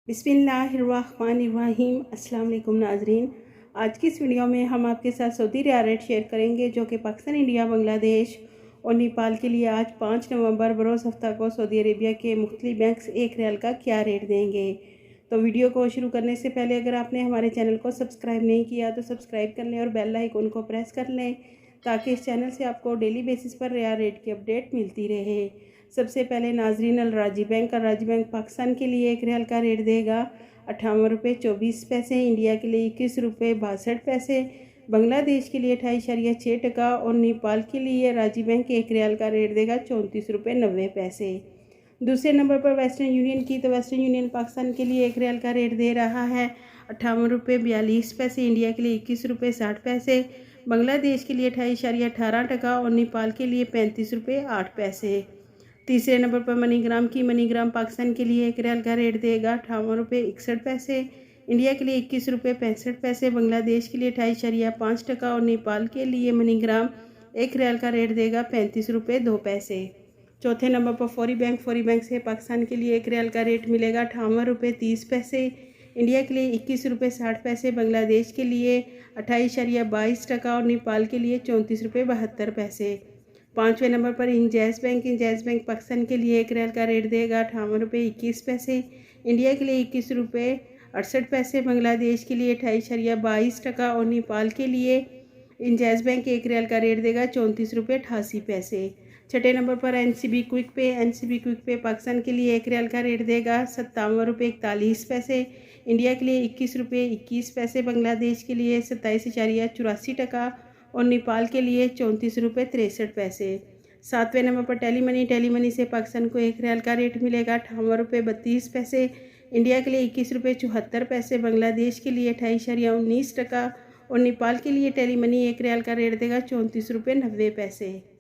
बिस्मिल्लाहिर्रहमानिर्रहीम। अस्सलाम वालेकुम नाजरीन, आज की इस वीडियो में हम आपके साथ सऊदी रियाल रेट शेयर करेंगे जो कि पाकिस्तान, इंडिया, बांग्लादेश और नेपाल के लिए आज 5 नवंबर बरोज़ हफ्ता को सऊदी अरेबिया के मुख्तलिफ बैंक्स एक रियाल का क्या रेट देंगे। तो वीडियो को शुरू करने से पहले अगर आपने हमारे चैनल को सब्सक्राइब नहीं किया तो सब्सक्राइब कर लें और बेल आइकन को प्रेस कर लें ताकि इस चैनल से आपको डेली बेसिस पर रियाल रेट की अपडेट मिलती रहे। सबसे पहले नाजरीन, अल राजी बैंक पाकिस्तान के लिए एक रियाल का रेट देगा 58 रुपये 24 पैसे, इंडिया के लिए 21 रुपये 62 पैसे, बांग्लादेश के लिए 28.6% और नेपाल के लिए राजी बैंक एक रियाल का रेट देगा 34 रुपये 90 पैसे। दूसरे नंबर पर वेस्टर्न यूनियन की, तो वेस्टर्न यूनियन पाकिस्तान के लिए एक रियाल का रेट दे रहा है 58 रुपये 42 पैसे, इंडिया के लिए 21 रुपये 60 पैसे, बांग्लादेश के लिए 28.18% और नेपाल के लिए 35 रुपये 8 पैसे। तीसरे नंबर पर मनीग्राम की, मनीग्राम पाकिस्तान के लिए एक रियाल का रेट देगा 58 रुपये 61 पैसे, इंडिया के लिए 21 रुपये 65 पैसे, बांग्लादेश के लिए 28.5% और नेपाल के लिए मनीग्राम एक रियाल का रेट देगा 35 रुपये 2 पैसे। चौथे नंबर पर फौरी बैंक से पाकिस्तान के लिए एक रियाल का रेट मिलेगा 58 रुपये 30 पैसे, इंडिया के लिए 21 रुपये 60 पैसे, बांग्लादेश के लिए 28.22% और नेपाल के लिए 34 रुपये 72 पैसे। पाँचवें नंबर पर इंजैज़ बैंक पाकिस्तान के लिए एक रियाल का रेट देगा 58 रुपये 21 पैसे, इंडिया के लिए 21 रुपये 68 पैसे, बांग्लादेश के लिए 28.22% और नेपाल के लिए इंजैज़ बैंक एक रियाल का रेट देगा 34 रुपये 88 पैसे। छठे नंबर पर एनसीबी क्विक पे पाकिस्तान के लिए एक रियाल का रेट देगा 57 रुपये 41 पैसे, इंडिया के लिए 21 रुपये 21 पैसे, बांग्लादेश के लिए 27.84% और नेपाल के लिए 34 रुपये 63 पैसे। सातवें नंबर पर टेली मनी से पाकिस्तान को एक रियाल का रेट मिलेगा 58 रुपये 32 पैसे, इंडिया के लिए 21 रुपये 74 पैसे, बांग्लादेश के लिए 28.19% और नेपाल के लिए टेली मनी एक रियाल का रेट देगा 34 रुपये 90 पैसे।